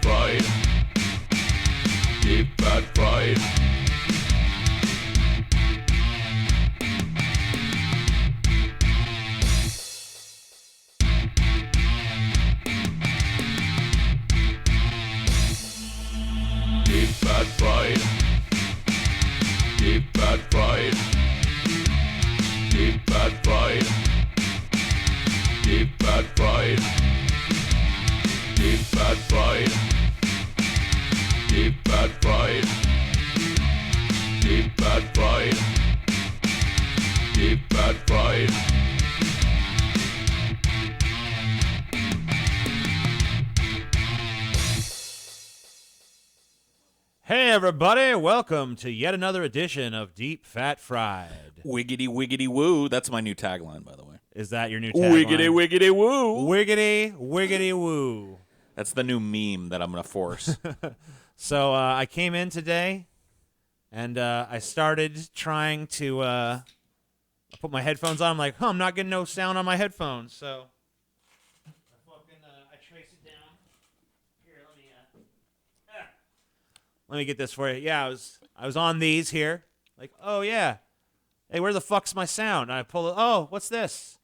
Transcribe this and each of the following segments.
fried. Deep fat fried. Deep fat fried. Deep fat fried. Deep fat fried. Deep fat fried. Deep fat fried. Deep fat fried. Deep fat fried. Deep fat fried. Deep fat fried. Hey everybody, welcome to yet another edition of Deep Fat Fried. Wiggity wiggity woo. That's my new tagline, by the way. Is that your new tagline? Wiggity wiggity woo. Wiggity, wiggity woo. That's the new meme that I'm going to force. So I came in today, and I started trying to put my headphones on. I'm like, I'm not getting no sound on my headphones. So I trace it down. Here, let me get this for you. Yeah, I was on these here. Like, oh yeah. Hey, where the fuck's my sound? And I pull it. Oh, what's this?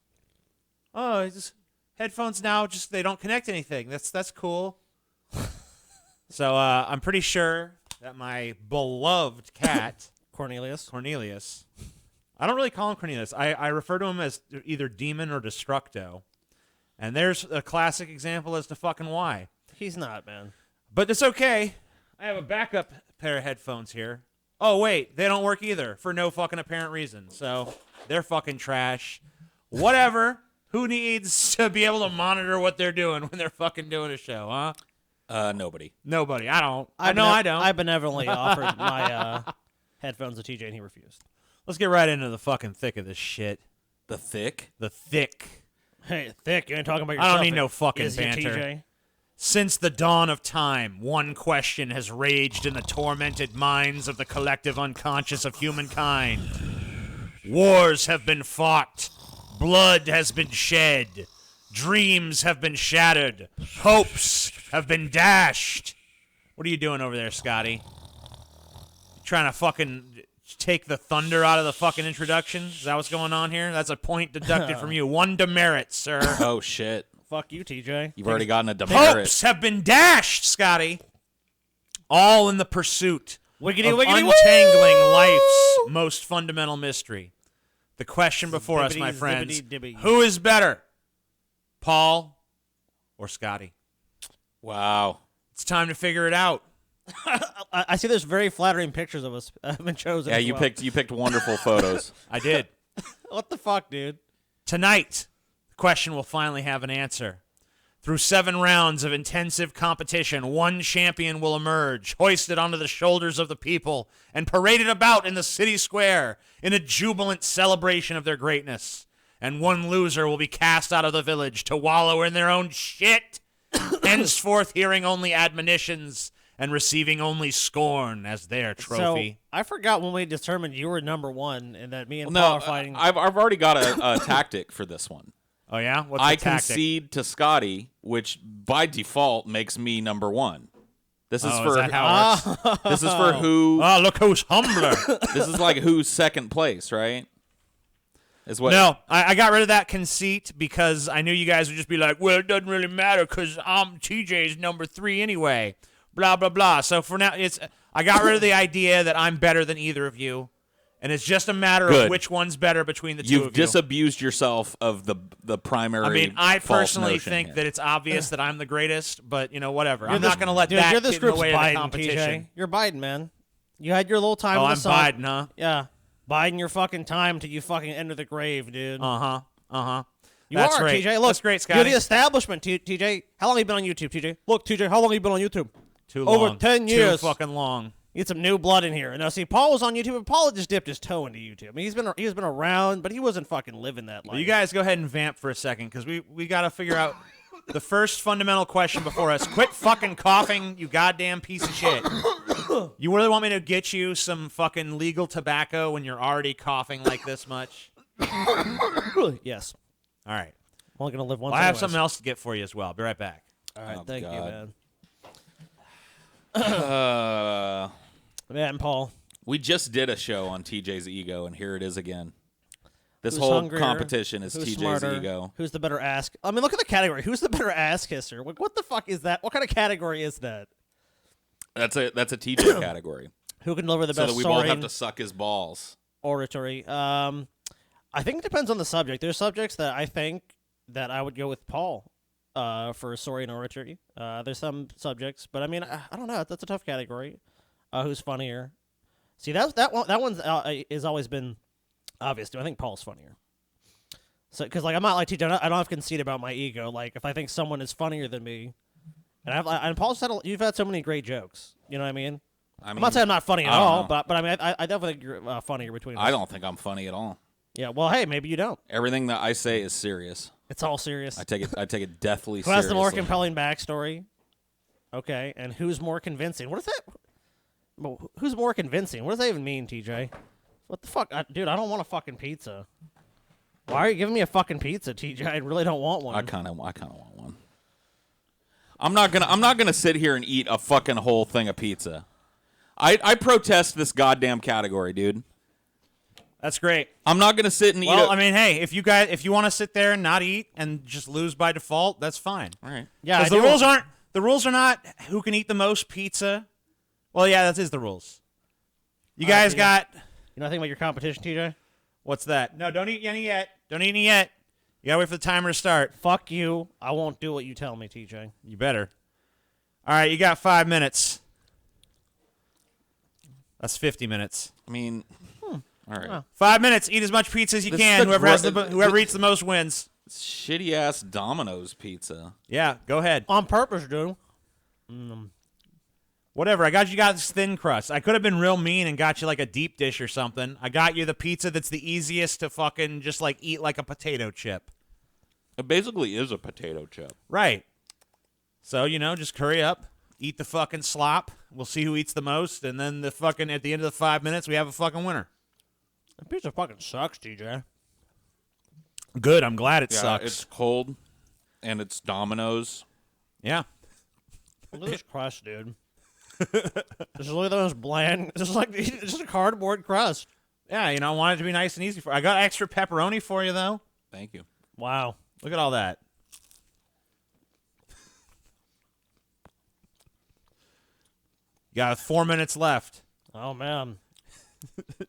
Oh, it's just headphones now. Just they don't connect anything. That's cool. So I'm pretty sure that my beloved cat Cornelius. I don't really call him Cornelius. I refer to him as either Demon or Destructo. And there's a classic example as to fucking why. He's not, man. But it's okay. I have a backup pair of headphones here. Oh, wait, they don't work either for no fucking apparent reason. So they're fucking trash. Whatever. Who needs to be able to monitor what they're doing when they're fucking doing a show, huh? Nobody. Nobody. I don't. I don't. I benevolently offered my headphones to TJ, and he refused. Let's get right into the fucking thick of this shit. The thick? The thick. Hey, thick, you ain't talking about I yourself. don't need no fucking is you, banter. TJ? Since the dawn of time, one question has raged in the tormented minds of the collective unconscious of humankind. Wars have been fought. Blood has been shed. Dreams have been shattered. Hopes have been dashed. What are you doing over there, Scotty? You trying to fucking take the thunder out of the fucking introduction? Is that what's going on here? That's a point deducted from you. One demerit, sir. Oh, shit. Fuck you, TJ. You've already gotten a demerit. Hopes have been dashed, Scotty. All in the pursuit Wiggity, of wiggity, untangling woo! life's most fundamental mystery. The question before us, my Zippity, friends, zippity, dibby. who is better, Paul or Scotty? Wow. It's time to figure it out. I see there's very flattering pictures of us have been chosen. Yeah, as you well. picked wonderful photos. I did. What the fuck, dude? Tonight, the question will finally have an answer. Through 7 rounds of intensive competition, one champion will emerge, hoisted onto the shoulders of the people, and paraded about in the city square in a jubilant celebration of their greatness. And one loser will be cast out of the village to wallow in their own shit, henceforth hearing only admonitions and receiving only scorn as their trophy. So, I forgot when we determined you were number one and that me and No, Paul are fighting. I've already got a tactic for this one. Oh, yeah? What's the I tactic? concede to Scotty, which by default makes me number one. This is for is that how it works? this is for who. Oh, look who's humbler. This is like who's second place, right? Is what? No, I got rid of that conceit because I knew you guys would just be like, well, it doesn't really matter because TJ's number 3 anyway. Blah, blah, blah. So for now, I got rid of the idea that I'm better than either of you. And it's just a matter Good. of which one's better between the two You've of you. disabused yourself of the primary. I mean, I false personally notion think here. that it's obvious that I'm the greatest, but, whatever. I'm You're not going to let dude, that you're get this in the group's way of the Biden, competition. TJ. You're Biden, man. You had your little time Oh, in the I'm sun. Biden, huh? Yeah. Biden your fucking time till you fucking enter the grave, dude. Uh-huh. You That's are, great. TJ. Look, That's great, Scotty. You're the establishment, TJ. How long have you been on YouTube, TJ? Look, TJ, how long have you been on YouTube? Too long. Over 10 years. Too fucking long. Get some new blood in here. And now, see, Paul was on YouTube, and Paul just dipped his toe into YouTube. I mean, he's been around, but he wasn't fucking living that life. Well, you guys go ahead and vamp for a second because we got to figure out the first fundamental question before us. Quit fucking coughing, you goddamn piece of shit. You really want me to get you some fucking legal tobacco when you're already coughing like this much? Yes. All right. only gonna live once. Well, I have anyways. something else to get for you as well. I'll be right back. All right, Oh, thank you, God. man. Matt and Paul. We just did a show on TJ's ego, and here it is again. This Who's whole hungrier? competition is Who's TJ's smarter? ego. Who's the better ass? I mean, look at the category. Who's the better ass kisser? What the fuck is that? What kind of category is that? That's a TJ category. Who can deliver the So best that we both have soaring to suck his balls. oratory? I think it depends on the subject. There's subjects that I think that I would go with Paul for soaring oratory. There's some subjects, but I mean, I don't know. That's a tough category. Who's funnier? See, that one's has always been obvious. I think Paul's funnier. So, because like I'm not like TJ, I don't have conceit about my ego. Like if I think someone is funnier than me, and Paul's you've had so many great jokes. You know what I mean? I'm not saying I'm not funny at I don't all, know. but I mean I definitely think you're funnier between us. I don't think I'm funny at all. Yeah. Well, hey, maybe you don't. Everything that I say is serious. It's all serious. I take it deathly Who seriously. has the more compelling backstory? Okay, and who's more convincing? What is that? Well, who's more convincing? What does that even mean, TJ? What the fuck, dude? I don't want a fucking pizza. Why are you giving me a fucking pizza, TJ? I really don't want one. I kind of want one. I'm not gonna sit here and eat a fucking whole thing of pizza. I protest this goddamn category, dude. That's great. I'm not gonna sit and eat. Well, I mean, hey, if you want to sit there and not eat and just lose by default, that's fine. all right. Yeah, Because the rules are not who can eat the most pizza. Well, yeah, that is the rules. You guys yeah. got You know anything about your competition, TJ? what's that? No, don't eat any yet. Don't eat any yet. You gotta wait for the timer to start. Fuck you. I won't do what you tell me, TJ. You better. All right, you got 5 minutes. That's 50 minutes. I mean, all right. Wow. 5 minutes. Eat as much pizza as you This is can. the Whoever eats the most wins. Shitty ass Domino's pizza. Yeah, go ahead. On purpose, dude. Whatever. I got you guys thin crust. I could have been real mean and got you like a deep dish or something. I got you the pizza that's the easiest to fucking just like eat like a potato chip. It basically is a potato chip. Right. So, just hurry up. Eat the fucking slop. We'll see who eats the most. And then at the end of the 5 minutes, we have a fucking winner. That pizza fucking sucks, TJ. Good. I'm glad it Yeah, sucks. it's cold, and it's Domino's. Yeah. Look at this crust, dude. Just look at those bland. It's just a cardboard crust. Yeah, I want it to be nice and easy for. I got extra pepperoni for you though. Thank you. Wow. Look at all that. You got 4 minutes left. Oh man.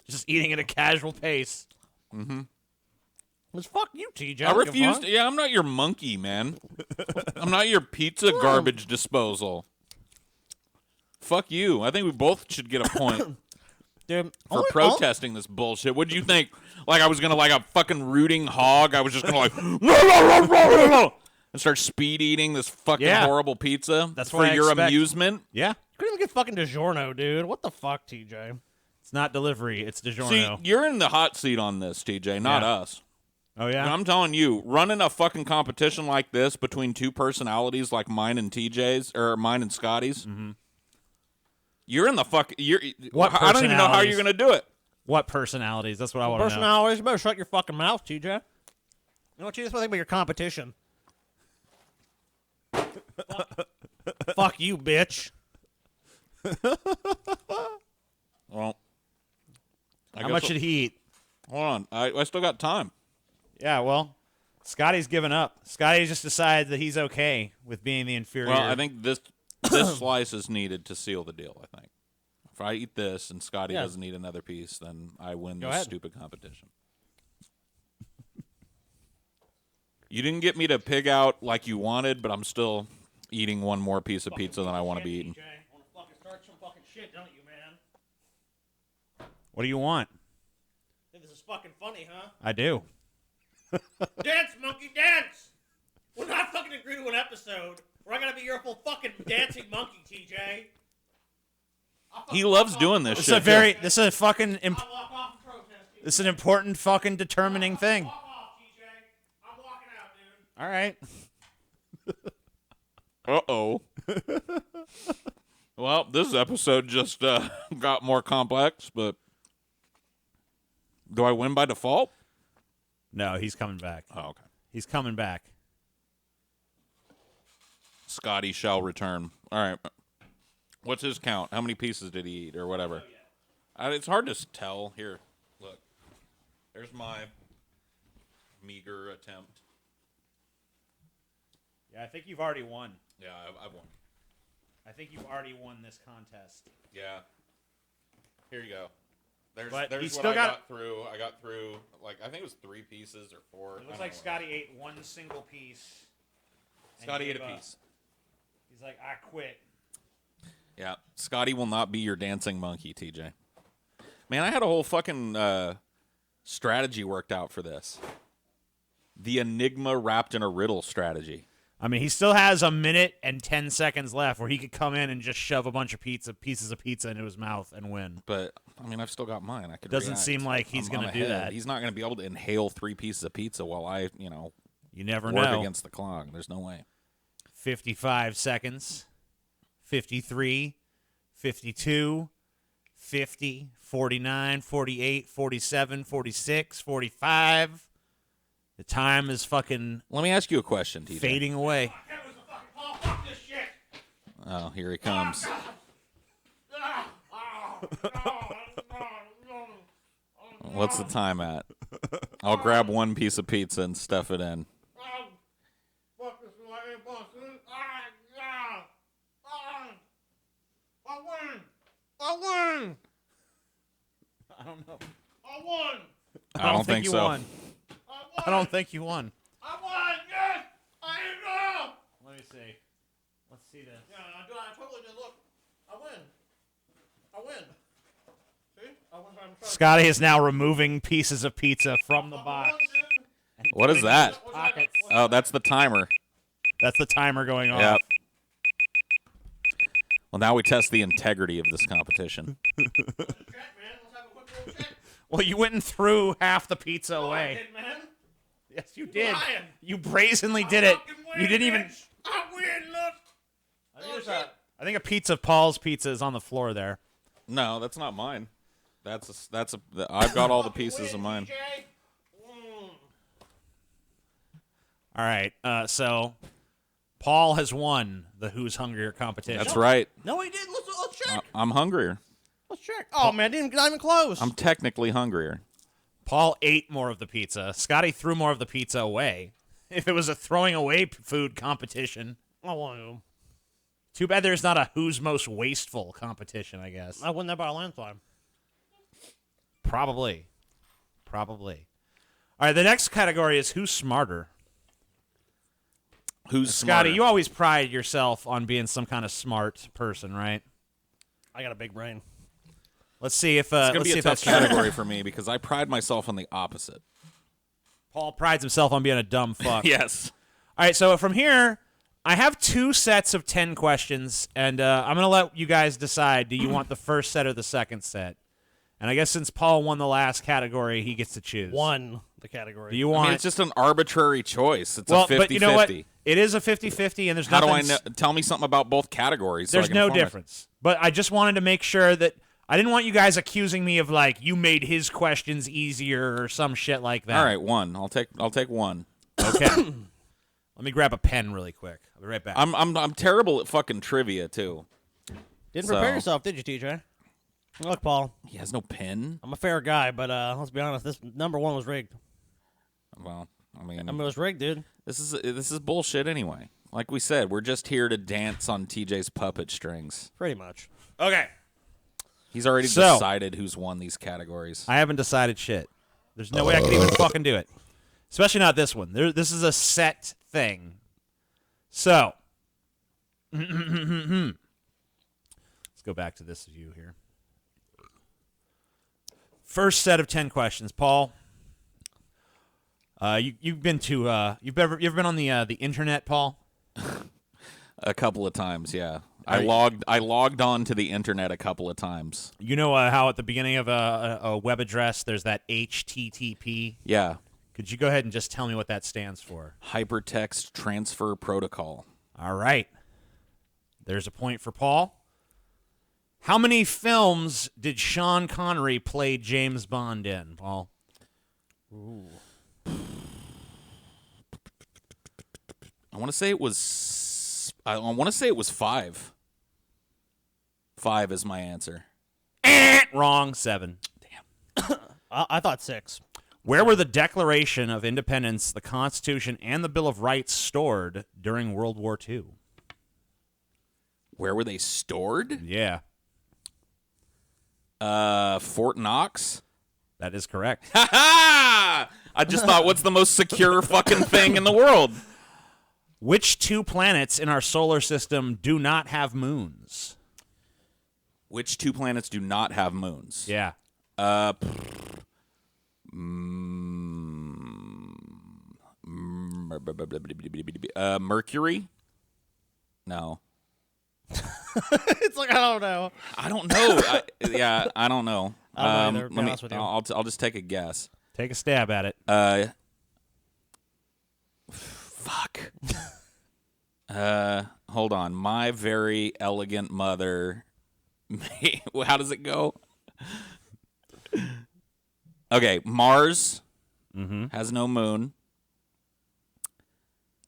Just eating at a casual pace. It's fuck you, TJ. I refuse. Yeah, I'm not your monkey, man. I'm not your pizza garbage disposal. Fuck you. I think we both should get a point Dude, for protesting this bullshit. What'd you think? Like I was gonna like a fucking rooting hog? I was just gonna like and start speed eating this fucking Yeah. horrible pizza That's for what I your expect. amusement? Yeah. couldn't even get fucking DiGiorno, dude. What the fuck, TJ? It's not delivery. It's See, DiGiorno. you're in the hot seat on this, TJ, not Yeah. us. Oh yeah. I'm telling you, running a fucking competition like this between two personalities like mine and TJ's or mine and Scotty's, you're in the fuck. What I don't even know how personalities? you're gonna do it. What personalities? That's what I want to know. Personalities, you better shut your fucking mouth, TJ. You know what, you just want to think about your competition. Fuck you, bitch. Well, How much did he eat? Hold on, I still got time. Yeah, well, Scotty's given up. Scotty just decided that he's okay with being the inferior. Well, I think this slice is needed to seal the deal. I think if I eat this and Scotty Yeah. doesn't eat another piece, then I win Go this ahead. stupid competition. You didn't get me to pig out like you wanted, but I'm still eating one more piece of pizza than I want to be eating. Want to fucking start some fucking shit, don't you, man? what do you want? Think this is fucking funny, huh? I do. Dance, monkey, dance! We're not fucking agree to an episode where I gotta be your full fucking dancing monkey, TJ. He loves doing this This shit. is a fucking I'll walk off and protest you. this is an important fucking determining thing. Walk off, TJ. I'm walking out, dude. All right. Uh-oh. Well, this episode just got more complex, but do I win by default? No, he's coming back. Oh, okay. He's coming back. Scotty shall return. All right. What's his count? How many pieces did he eat or whatever? It's hard to tell. Here, look. There's my meager attempt. Yeah, I think you've already won. Yeah, I've won. I think you've already won this contest. Yeah. Here you go. There's But what he's still I got- got through. I got through, like, I think it was 3 pieces or 4. It looks like Scotty ate one single piece. and Scotty ate gave a up. piece. He's like, I quit. Yeah. Scotty will not be your dancing monkey, TJ. Man, I had a whole fucking strategy worked out for this. The enigma wrapped in a riddle strategy. I mean, he still has a minute and 10 seconds left where he could come in and just shove a bunch of pieces of pizza into his mouth and win. But, I mean, I've still got mine. I could Doesn't react. seem like he's I'm gonna do ahead. that. He's not going to be able to inhale 3 pieces of pizza while I, You never work know. against the clock. There's no way. 55 seconds. 53. 52. 50. 49. 48. 47. 46. 45. The time is fucking Let me ask you a question, TJ. fading away. Oh, here he comes. What's the time at? I'll grab 1 piece of pizza and stuff it in. I don't know. I don't think you so. won. I don't think you won. Let me see. Let's see this. I totally did. Look, I win. See? I win by myself. Scotty is now removing pieces of pizza from the box. What is that? Pockets. Oh, that's the timer. That's the timer going off. Yep. Well, now we test the integrity of this competition. Check, man. Let's have a quick little check. Well, you went and threw half the pizza away. Hey, man. Yes, you did. lying. You brazenly did it. fucking win, You didn't even. bitch. I win, look. I think a piece of Paul's pizza is on the floor there. No, that's not mine. I've got all the pieces of mine. All right. So Paul has won the Who's Hungrier competition. That's right. No, he didn't. Let's check. I'm hungrier. Let's check. Oh, man, not even close. I'm technically hungrier. Paul ate more of the pizza. Scotty threw more of the pizza away. If it was a throwing away food competition, I want to. too bad there's not a Who's Most Wasteful competition, I guess. I win that by a landslide. Probably. All right, the next category is Who's Smarter. Who's Scotty, smarter? you always pride yourself on being some kind of smart person, right? I got a big brain. Let's see if It's gonna let's be see a if tough that's true. category for me because I pride myself on the opposite. Paul prides himself on being a dumb fuck. Yes. All right, so from here, I have 2 sets of 10 questions, and I'm going to let you guys decide. Do you want the first set or the second set? And I guess since Paul won the last category, he gets to choose. Won the category. Do you I want? mean, it's just an arbitrary choice. It's well, a 50-50. but you know what? It is a 50-50, and there's How do nothing. I know? Tell me something about both categories. So I There's can no inform difference. But I just wanted to make sure that I didn't want you guys accusing me of like you made his questions easier or some shit like that. All right, 1. I'll take 1. Okay. Let me grab a pen really quick. I'll be right back. I'm terrible at fucking trivia too. Didn't prepare So- yourself, did you, TJ? Look, Paul, He has no pen. I'm a fair guy, but let's be honest. This number 1 was rigged. Well, I mean, I mean, it was rigged, dude. this is bullshit anyway. Like we said, we're just here to dance on TJ's puppet strings. Pretty much. okay. He's already So- decided who's won these categories. I haven't decided shit. There's no way I could even fucking do it. Especially not this one. This is a set thing. So, let's go back to this view here. First set of 10 questions, Paul. You've been to you ever been on the internet, Paul? A couple of times, yeah. Are you- I logged on to the internet a couple of times. You know how at the beginning of a web address there's that HTTP. Yeah. Could you go ahead and just tell me what that stands for? Hypertext Transfer Protocol. All right. There's a point for Paul. How many films did Sean Connery play James Bond in, Paul? I want to say it was I want to say it was 5. 5 is my answer. Wrong. 7. I thought 6. Where were the Declaration of Independence, the Constitution, and the Bill of Rights stored during World War II? Where were they stored? Yeah, Fort Knox. that is correct. Ha ha! I just thought, what's the most secure fucking thing in the world? Which 2 planets in our solar system do not have moons? Which 2 planets do not have moons? Yeah. Mercury? No. It's like, I don't know. I don't know. I don't know. I don't know either, to be honest with you. I'll just take a guess. Take a stab at it. Fuck. Hold on. My very elegant mother. How does it go? Okay, Mars has no moon,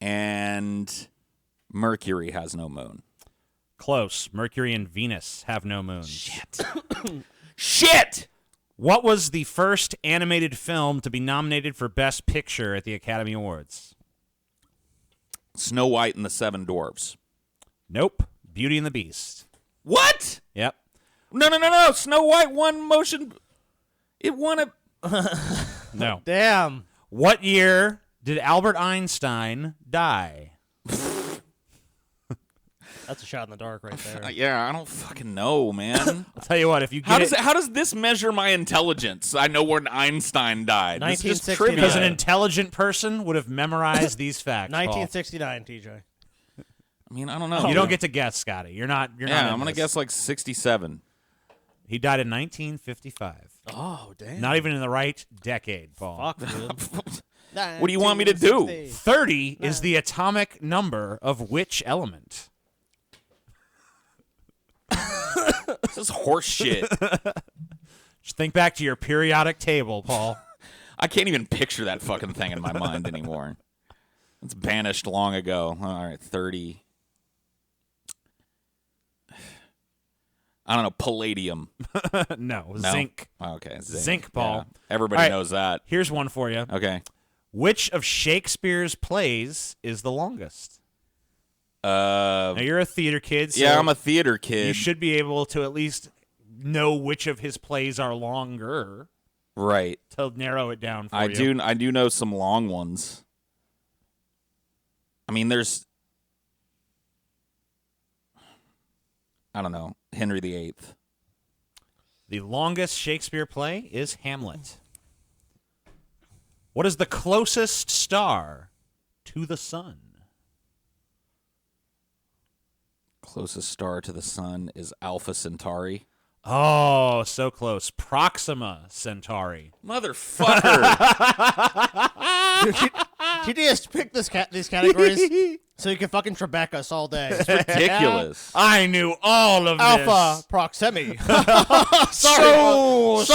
and Mercury has no moon. Close. Mercury and Venus have no moons. Shit. Shit! What was the first animated film to be nominated for Best Picture at the Academy Awards? Snow White and the Seven Dwarfs. Nope. Beauty and the Beast. What? Yep. No. Snow White won motion. It won a. No. Damn. What year did Albert Einstein die? That's a shot in the dark right there. Yeah, I don't fucking know, man. I'll tell you what, if you get How does this measure my intelligence? I know when Einstein died. This is just 1969. trivia. because an intelligent person would have memorized these facts. Paul. 1969, TJ. I mean, I don't know. You don't get to guess, Scotty. You're not. You're not. Yeah, in I'm gonna this. guess like 67. He died in 1955. Oh, damn. Not even in the right decade, Paul. Fuck, dude. What do you want me to do? 30 is the atomic number of which element? This is horse shit. Just think back to your periodic table, Paul. I can't even picture that fucking thing in my mind anymore. It's banished long ago. All right, 30. I don't know, palladium. No, No? zinc. Oh, okay, Zinc, Paul. Yeah, everybody All right. knows that. Here's one for you. Okay. Which of Shakespeare's plays is the longest? Now, you're a theater kid, so Yeah, I'm a theater kid. you should be able to at least know which of his plays are longer Right. to narrow it down for I you. do know some long ones. I mean, there's I don't know, Henry VIII. The longest Shakespeare play is Hamlet. What is the closest star to the sun? Closest star to the sun is Alpha Centauri. Oh, so close. Proxima Centauri. Motherfucker. TJ has picked these categories so you can fucking Trebek us all day. Ridiculous. I knew all of Alpha this. Proximi. So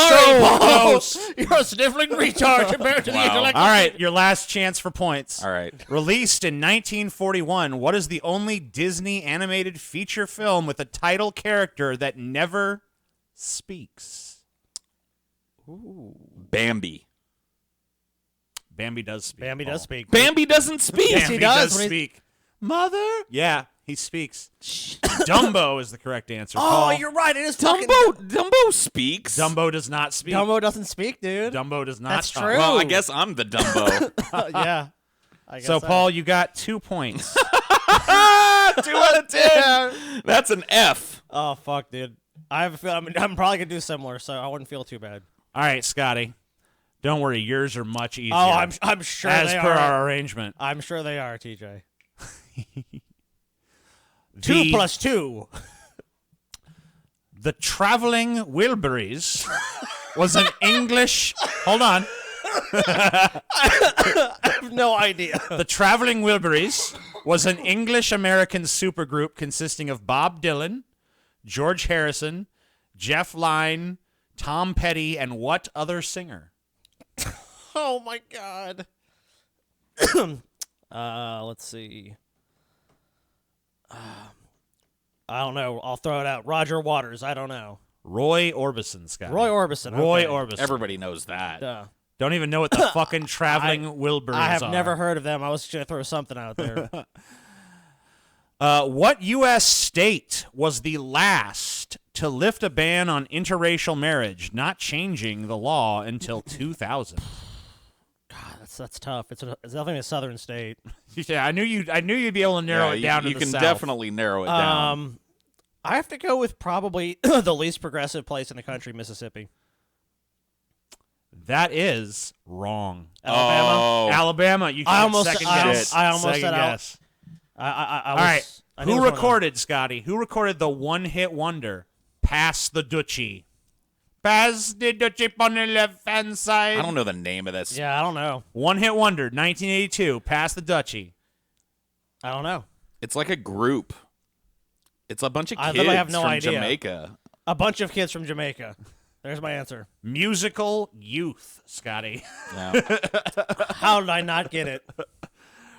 Paul. close. You're a sniffling retard compared to the Wow. intellect. All right, your last chance for points. All right. Released in 1941, what is the only Disney animated feature film with a title character that never speaks? Bambi. Bambi does speak. Bambi Paul. does speak. Bambi doesn't speak. Yes, he does when he- speak. Mother? Yeah, he speaks. Dumbo is the correct answer. Oh, Paul. you're right. It is fucking... Dumbo speaks. Dumbo does not speak. Dumbo doesn't speak, dude. Dumbo does not That's talk. true. Well, I guess I'm the Dumbo. Yeah. I guess So, Paul, you got 2 points. 2 out of 10. That's an F. Oh, fuck, dude. I have a feeling I'm probably going to do similar, so I wouldn't feel too bad. All right, Scotty. Don't worry, yours are much easier. Oh, I'm sure as they per are. our arrangement. I'm sure they are, TJ. The- 2 plus 2. The Traveling Wilburys was an English. Hold on. I have no idea. The Traveling Wilburys was an English-American supergroup consisting of Bob Dylan, George Harrison, Jeff Lynne, Tom Petty, and what other singer? Oh, my God. Let's see. I don't know. I'll throw it out. Roger Waters. I don't know. Roy Orbison, Scott. Roy Orbison. Roy okay. Orbison. Everybody knows that. Duh. Don't even know what the fucking traveling Wilburys I have are. never heard of them. I was just going to throw something out there. What U.S. state was the last to lift a ban on interracial marriage, not changing the law until 2000? God, that's tough. It's definitely a southern state. Yeah, I knew you'd be able to narrow it down to you the can south. definitely narrow it down. I have to go with probably the least progressive place in the country, Mississippi. That is wrong. Alabama. Oh. Alabama. You I can't almost second I guess. almost Second said guess. I All was, right. I knew it Who was one of recorded, Scotty? Who recorded the one-hit wonder, Pass the Dutchie? Pass the Dutchie on the left-hand side. I don't know the name of this. them. Yeah, I don't know. One-hit wonder, 1982, Pass the Dutchie. I don't know. It's like a group. It's a bunch of I kids literally have no from idea. Jamaica. A bunch of kids from Jamaica. There's my answer. Musical Youth, Scotty. Yeah. How did I not get it?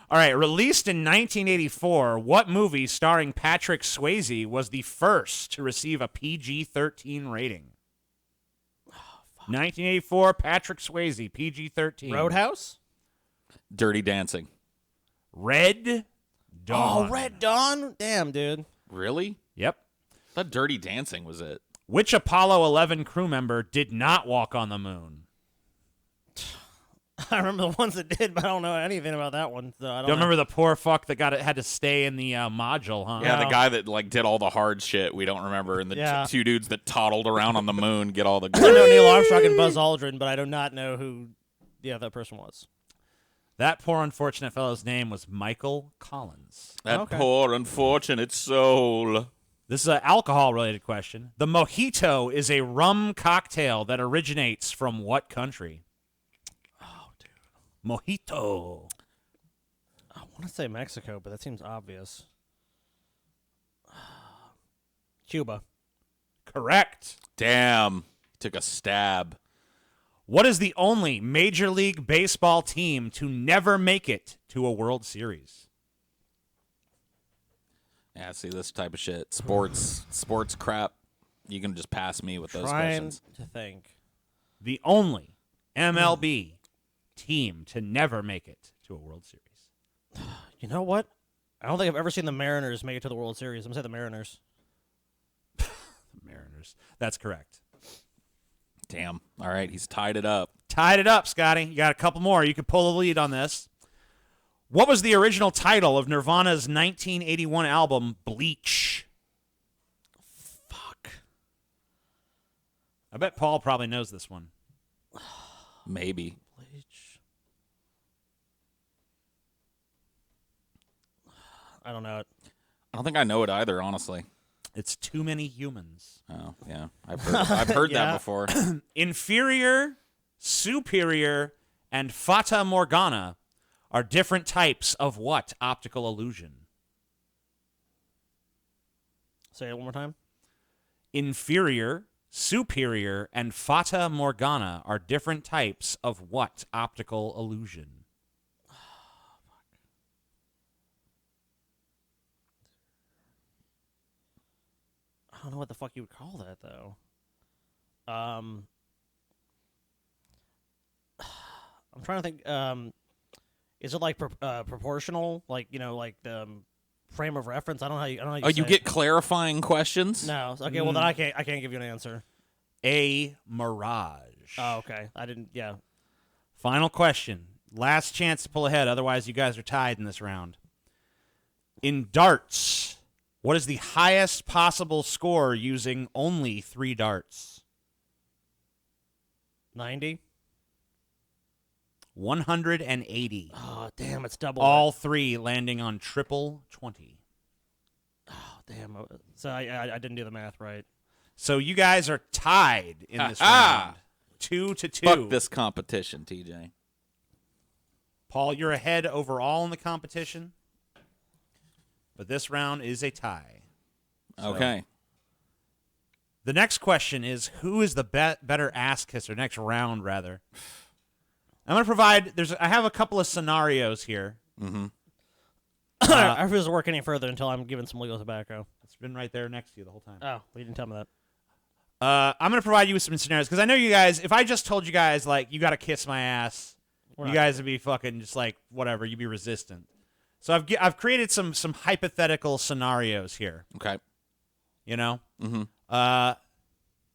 All right, released in 1984, what movie starring Patrick Swayze was the first to receive a PG-13 rating? 1984, Patrick Swayze, PG-13. Roadhouse? Dirty Dancing. Red Dawn. Oh, Red Dawn? Damn, dude. Really? Yep. I thought Dirty Dancing was it. Which Apollo 11 crew member did not walk on the moon? I remember the ones that did, but I don't know anything about that one. So I don't Don't know. remember the poor fuck that had to stay in the module, huh? Yeah, No. the guy that like did all the hard shit we don't remember, and the Yeah. two dudes that toddled around on the moon get all the I know Neil Armstrong and Buzz Aldrin, but I do not know who that person was. That poor unfortunate fellow's name was Michael Collins. that Okay. poor unfortunate soul. This is an alcohol-related question. The mojito is a rum cocktail that originates from what country? Oh, dude. Mojito. I want to say Mexico, but that seems obvious. Cuba. Correct. Damn, took a stab. What is the only Major League Baseball team to never make it to a World Series? Yeah, see this type of shit, sports crap. You can just pass me with those Trying questions. to think. The only MLB team to never make it to a World Series. You know what? I don't think I've ever seen the Mariners make it to the World Series. I'm going to say the Mariners. The Mariners. That's correct. Damn. All right, he's tied it up. Tied it up, Scotty. You got a couple more. You could pull the lead on this. What was the original title of Nirvana's 1981 album, Bleach? Fuck. I bet Paul probably knows this one. Maybe. Bleach. I don't know it. I don't think I know it either, honestly. It's Too Many Humans. Oh, yeah. I've heard Yeah. that before. Inferior, superior, and fata morgana are different types of what optical illusion? Say it one more time. Inferior, superior, and fata morgana are different types of what optical illusion? I don't know what the fuck you would call that, though. I'm trying to think. Is it like proportional? Like, like the frame of reference? I don't know how you. I don't know how Oh, you you say get it. clarifying questions? No. Okay. Well, then I can't give you an answer. A mirage. Oh, okay. I didn't. Yeah. Final question. Last chance to pull ahead, otherwise you guys are tied in this round. In darts, what is the highest possible score using only 3 darts? 90. 180. Oh, damn! It's double. All 3 landing on triple 20. Oh, damn. So I didn't do the math right. So you guys are tied in this Ha-ha! round. 2-2. Fuck this competition, TJ. Paul, you're ahead overall in the competition. But this round is a tie. Okay. The next question is, who is the better ass kisser? Next round, rather. I'm going to provide, I have a couple of scenarios here. Mm-hmm. I refuse to work any further until I'm given some legal tobacco. It's been right there next to you the whole time. Oh, well, you didn't tell me that. I'm going to provide you with some scenarios, because I know you guys, if I just told you guys, like, you got to kiss my ass, you guys would be fucking just like, whatever, you'd be resistant. So I've created some hypothetical scenarios here. Okay. You know? Mm-hmm.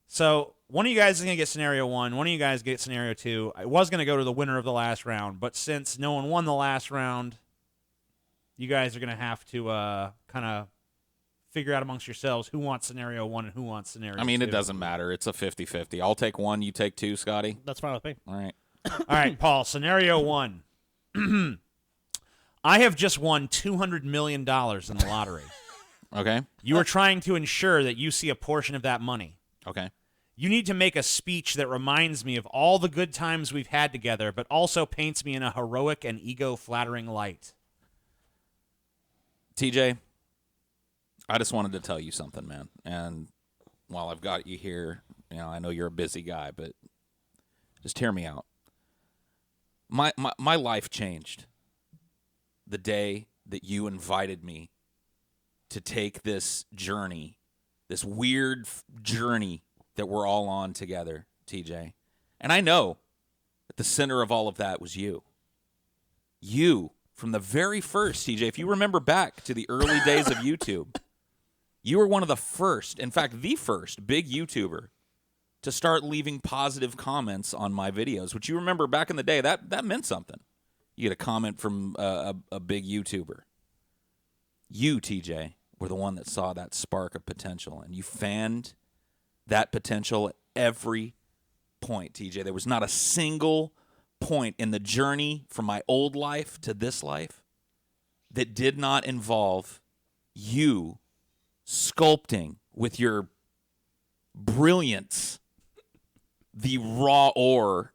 So one of you guys is going to get scenario 1. One of you guys get scenario 2. I was going to go to the winner of the last round, but since no one won the last round, you guys are going to have to kind of figure out amongst yourselves who wants scenario 1 and who wants scenario 2. I mean, it doesn't matter. It's a 50-50. I'll take 1, you take 2, Scotty. That's fine with me. All right. All right, Paul, scenario 1. I have just won $200 million in the lottery. Okay. You are trying to ensure that you see a portion of that money. Okay. You need to make a speech that reminds me of all the good times we've had together, but also paints me in a heroic and ego-flattering light. TJ, I just wanted to tell you something, man. And while I've got you here, you know, I know you're a busy guy, but just hear me out. My life changed the day that you invited me to take this journey, this weird journey that we're all on together, TJ. And I know at the center of all of that was you. You, from the very first, TJ, if you remember back to the early days of YouTube, you were one of the first, in fact, the first big YouTuber to start leaving positive comments on my videos, which you remember back in the day, that meant something. You get a comment from a big YouTuber. You, TJ, were the one that saw that spark of potential, and you fanned that potential at every point, TJ. There was not a single point in the journey from my old life to this life that did not involve you sculpting with your brilliance the raw ore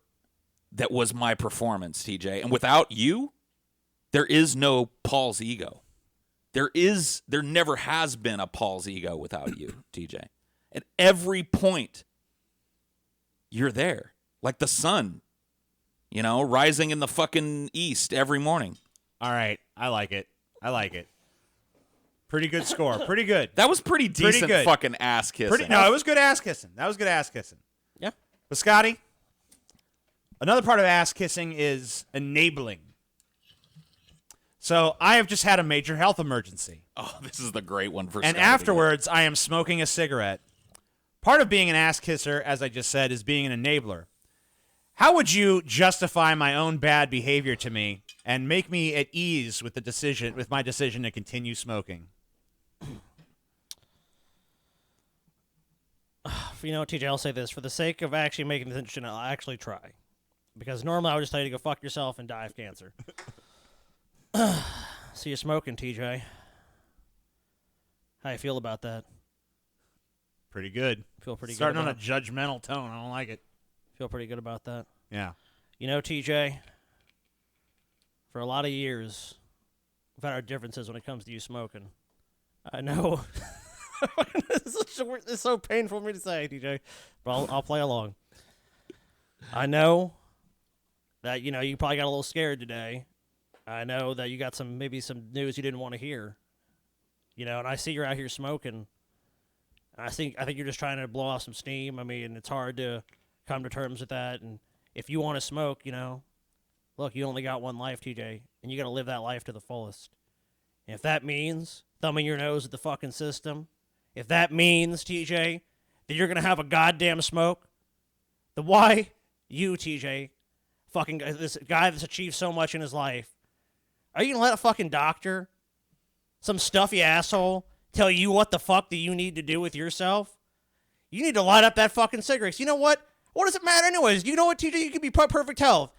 that was my performance, TJ. And without you, there is no Paul's ego. There never has been a Paul's ego without you, TJ. At every point, you're there. Like the sun, you know, rising in the fucking east every morning. All right. I like it. Pretty good score. Pretty good. That was pretty decent good. fucking ass kissing. No, it was good ass kissing. That was good ass kissing. Yeah. But Scotty, another part of ass kissing is enabling. So I have just had a major health emergency. Oh, this is the great one for And Scotty. afterwards, I am smoking a cigarette. Part of being an ass kisser, as I just said, is being an enabler. How would you justify my own bad behavior to me and make me at ease with my decision to continue smoking? You know, TJ, I'll say this. For the sake of actually making this interesting, I'll actually try. Because normally I would just tell you to go fuck yourself and die of cancer. So you're smoking, TJ. How you feel about that? Pretty good. Feel pretty Starting good on a judgmental tone. I don't like it. Feel pretty good about that? Yeah. You know, TJ, for a lot of years, we've had our differences when it comes to you smoking. I know. It's so painful for me to say, TJ, but I'll play along. I know that, you know, you probably got a little scared today. I know that you got maybe some news you didn't want to hear. You know, and I see you're out here smoking. I think you're just trying to blow off some steam. I mean, it's hard to come to terms with that. And if you want to smoke, you know, look, you only got one life, TJ, and you got to live that life to the fullest. And if that means thumbing your nose at the fucking system, if that means, TJ, that you're going to have a goddamn smoke, then why you, TJ, fucking this guy that's achieved so much in his life, are you going to let a fucking doctor, some stuffy asshole, tell you what the fuck that you need to do with yourself? You need to light up that fucking cigarettes. You know what? What does it matter anyways? You know what, TJ? You can be perfect health.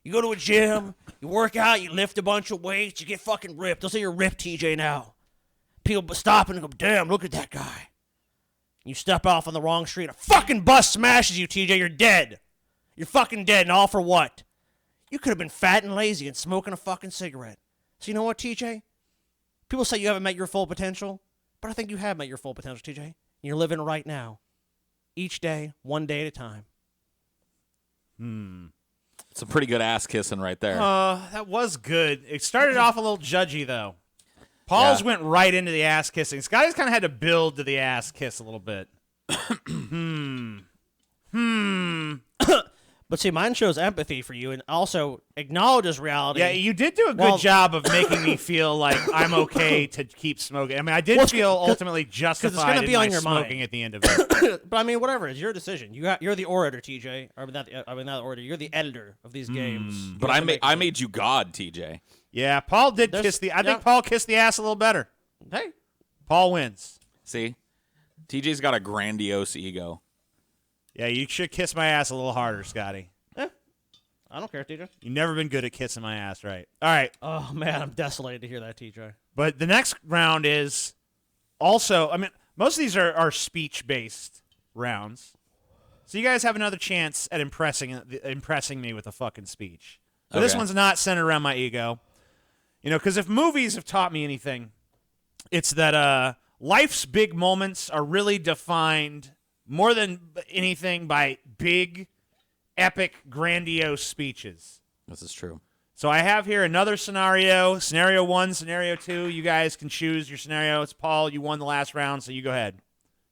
You go to a gym, you work out, you lift a bunch of weights, you get fucking ripped. They'll say you're ripped, TJ, now. People stop and go, damn, look at that guy. You step off on the wrong street, a fucking bus smashes you, TJ, you're dead. You're fucking dead, and all for what? You could have been fat and lazy and smoking a fucking cigarette. So you know what, TJ? People say you haven't met your full potential, but I think you have met your full potential, TJ. You're living right now. Each day, one day at a time. It's a pretty good ass kissing right there. That was good. It started off a little judgy, though. Paul's went right into the ass kissing. Scotty's kind of had to build to the ass kiss a little bit. But see, mine shows empathy for you and also acknowledges reality. Yeah, you did do a good job of making me feel like I'm okay to keep smoking. I mean, I did feel ultimately justified in my smoking at the end of it. But I mean, whatever, it's your decision. You're the orator, TJ. Not the orator. You're the editor of these games. But I made you God, TJ. Yeah, Paul did kiss the. I think Paul kissed the ass a little better. Hey, Paul wins. See, TJ's got a grandiose ego. Yeah, you should kiss my ass a little harder, Scotty. I don't care, TJ. You've never been good at kissing my ass, right? All right. Oh, man, I'm desolated to hear that, TJ. But the next round is also, I mean, most of these are speech-based rounds. So you guys have another chance at impressing me with a fucking speech. But this one's not centered around my ego. You know, because if movies have taught me anything, it's that life's big moments are really defined more than anything by big, epic, grandiose speeches. This is true. So I have here another scenario. Scenario 1, scenario 2. You guys can choose your scenario. It's Paul. You won the last round, so you go ahead.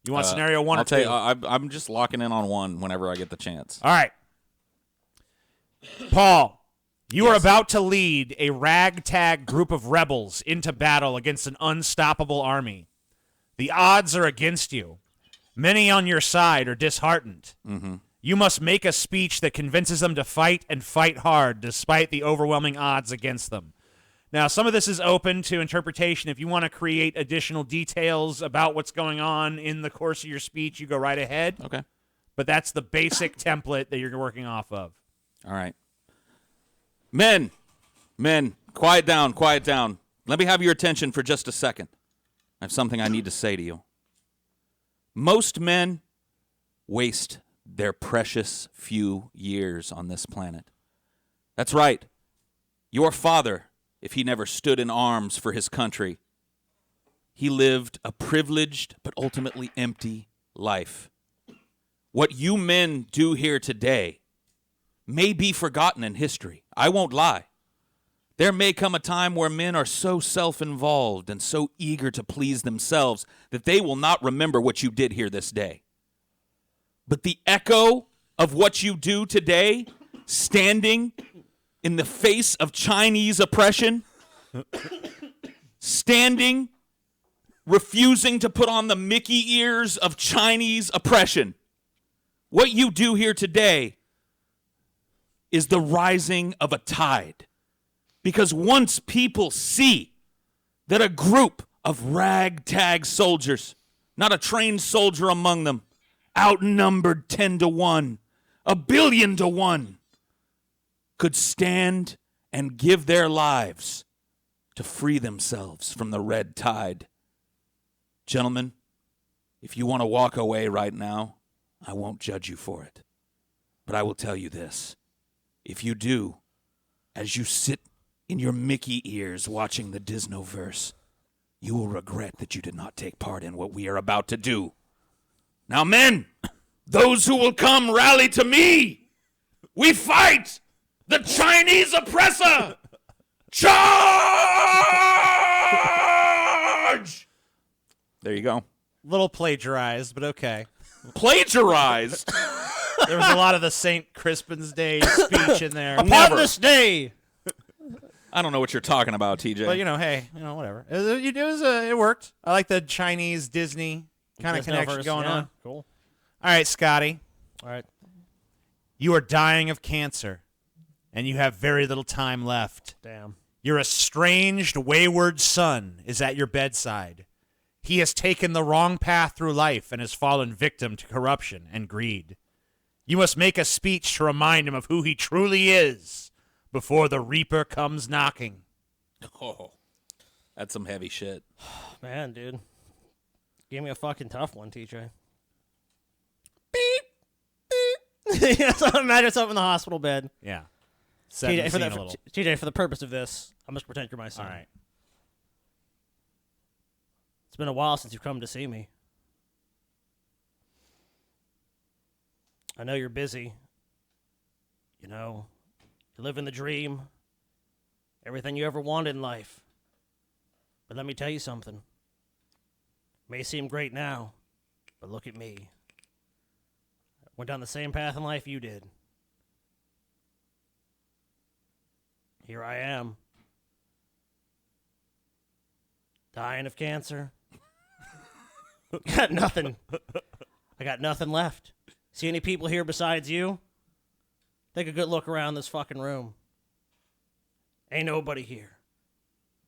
You want scenario 1 or 2? I'll tell you, I'm just locking in on one whenever I get the chance. All right. Paul, you are about to lead a ragtag group of rebels into battle against an unstoppable army. The odds are against you. Many on your side are disheartened. Mm-hmm. You must make a speech that convinces them to fight and fight hard despite the overwhelming odds against them. Now, some of this is open to interpretation. If you want to create additional details about what's going on in the course of your speech, you go right ahead. Okay. But that's the basic template that you're working off of. All right. Men, quiet down. Let me have your attention for just a second. I have something I need to say to you. Most men waste their precious few years on this planet. That's right. Your father, if he never stood in arms for his country, he lived a privileged but ultimately empty life. What you men do here today may be forgotten in history. I won't lie. There may come a time where men are so self-involved and so eager to please themselves that they will not remember what you did here this day. But the echo of what you do today, standing in the face of Chinese oppression, standing, refusing to put on the Mickey ears of Chinese oppression, what you do here today is the rising of a tide. Because once people see that a group of ragtag soldiers, not a trained soldier among them, outnumbered 10-1, 1,000,000,000, could stand and give their lives to free themselves from the red tide. Gentlemen, if you want to walk away right now, I won't judge you for it. But I will tell you this. If you do, as you sit in your Mickey ears watching the Disneyverse, you will regret that you did not take part in what we are about to do. Now, men, those who will come rally to me. We fight the Chinese oppressor. Charge! There you go. Little plagiarized, but okay. Plagiarized? There was a lot of the St. Crispin's Day speech in there. Upon this day. I don't know what you're talking about, TJ. But, hey, whatever. It worked. I like the Chinese Disney kind of connection going on. Cool. All right, Scotty. All right. You are dying of cancer, and you have very little time left. Damn. Your estranged, wayward son is at your bedside. He has taken the wrong path through life and has fallen victim to corruption and greed. You must make a speech to remind him of who he truly is before the Reaper comes knocking. Oh, that's some heavy shit. Man, dude. Give me a fucking tough one, TJ. Beep, Beep. So imagine yourself in the hospital bed. Yeah. TJ, for the purpose of this, I must pretend you're my son. All right. It's been a while since you've come to see me. I know you're busy. You're living the dream. Everything you ever wanted in life. But let me tell you something. May seem great now, but look at me. Went down the same path in life you did. Here I am. Dying of cancer. Got nothing. I got nothing left. See any people here besides you? Take a good look around this fucking room. Ain't nobody here.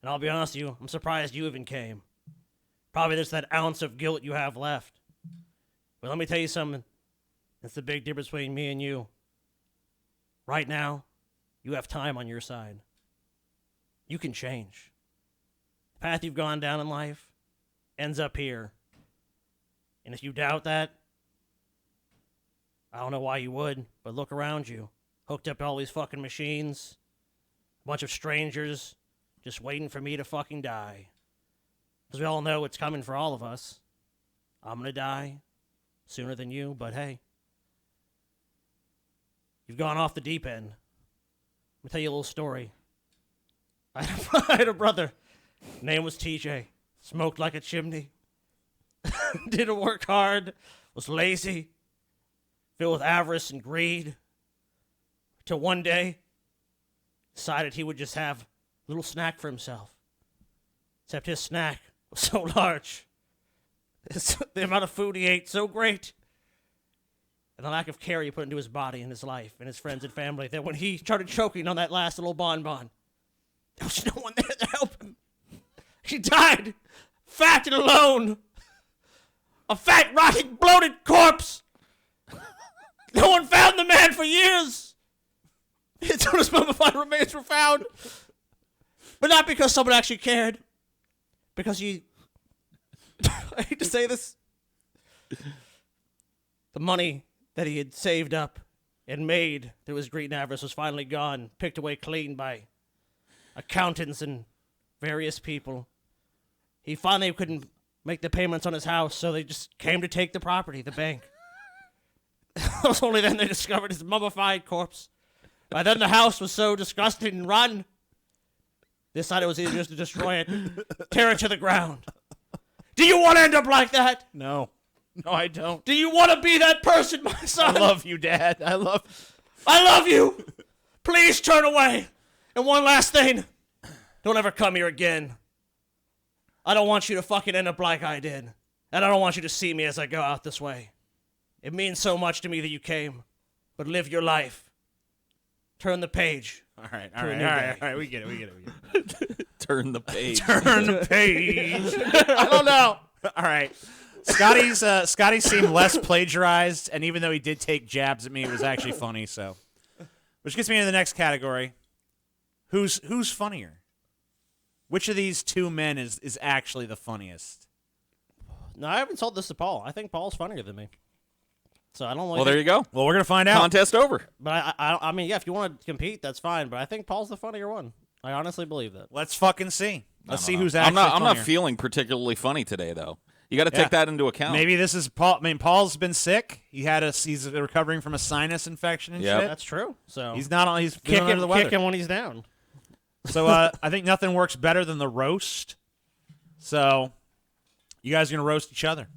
And I'll be honest with you, I'm surprised you even came. Probably there's that ounce of guilt you have left. But let me tell you something. That's the big difference between me and you. Right now, you have time on your side. You can change. The path you've gone down in life ends up here. And if you doubt that, I don't know why you would, but look around you. Hooked up to all these fucking machines. A bunch of strangers just waiting for me to fucking die. Because we all know it's coming for all of us. I'm going to die sooner than you, but hey. You've gone off the deep end. Let me tell you a little story. I had a brother. Name was TJ. Smoked like a chimney. Didn't work hard. Was lazy. Filled with avarice and greed. Till one day, decided he would just have a little snack for himself. Except his snack was so large. The amount of food he ate so great. And the lack of care he put into his body and his life and his friends and family, that when he started choking on that last little bonbon, there was no one there to help him. He died, fat and alone. A fat, rotting, bloated corpse. No one found the man for years. Until his mummified remains were found. But not because someone actually cared. Because he... I hate to say this. The money that he had saved up and made through his greed and avarice was finally gone, picked away clean by accountants and various people. He finally couldn't make the payments on his house, so they just came to take the property, the bank. It was only then they discovered his mummified corpse. By then the house was so disgusting and rotten, they decided it was easier just to destroy it, tear it to the ground. Do you want to end up like that? No. No, I don't. Do you want to be that person, my son? I love you, Dad. I love you. Please turn away. And one last thing. Don't ever come here again. I don't want you to fucking end up like I did. And I don't want you to see me as I go out this way. It means so much to me that you came. But live your life. Turn the page. All right. We get it. Turn the page. Turn the page. I don't know. All right. Scotty seemed less plagiarized, and even though he did take jabs at me, it was actually funny. So, which gets me into the next category: who's funnier? Which of these two men is actually the funniest? No, I haven't told this to Paul. I think Paul's funnier than me. So I don't. Well, there you go. Well, we're gonna find out. Contest over. But I mean, yeah, if you want to compete, that's fine. But I think Paul's the funnier one. I honestly believe that. Let's fucking see. Let's see who's actually. I'm not funnier. feeling particularly funny today, though. You got to take that into account. Maybe this is Paul. I mean, Paul's been sick. He's recovering from a sinus infection and shit. That's true. So he's not on. He's kicking under the weather. Kicking when he's down. So I think nothing works better than the roast. So you guys are gonna roast each other.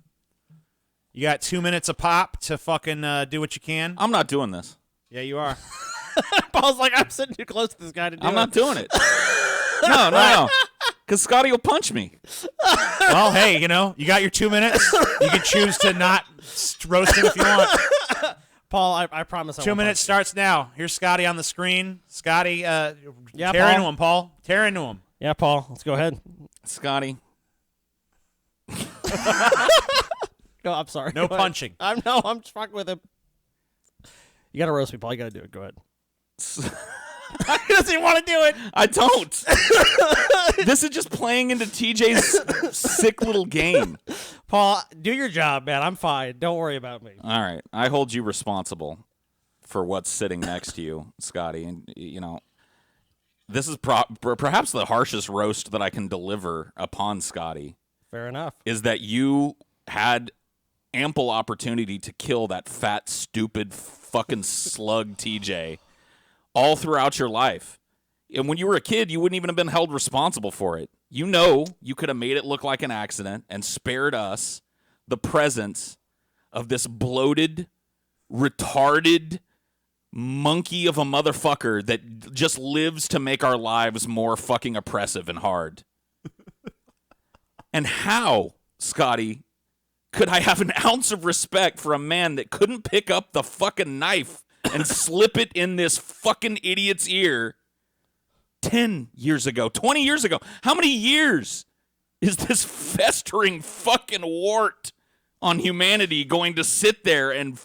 You got 2 minutes a pop to fucking do what you can. I'm not doing this. Yeah, you are. Paul's like, I'm sitting too close to this guy to do it. I'm not doing it. No. Because Scotty will punch me. Well, hey, you got your 2 minutes. You can choose to not roast him if you want. Paul, I promise I 2 won't minutes punch starts now. Here's Scotty on the screen. Scotty, tear Paul. into him, Paul. Tear into him. you. Yeah, Paul, let's go ahead. Scotty. No, I'm sorry. No Go ahead. punching. I'm just fucking with him. You got to roast me, Paul. You got to do it. Go ahead. He doesn't want to do it. I don't. This is just playing into TJ's sick little game. Paul, do your job, man. I'm fine. Don't worry about me. All right. I hold you responsible for what's sitting next to you, Scotty. And, this is perhaps the harshest roast that I can deliver upon Scotty. Fair enough. Is that you had ample opportunity to kill that fat, stupid, fucking slug TJ all throughout your life. And when you were a kid, you wouldn't even have been held responsible for it. You know you could have made it look like an accident and spared us the presence of this bloated, retarded monkey of a motherfucker that just lives to make our lives more fucking oppressive and hard. And how, Scotty, could I have an ounce of respect for a man that couldn't pick up the fucking knife and slip it in this fucking idiot's ear 10 years ago, 20 years ago? How many years is this festering fucking wart on humanity going to sit there and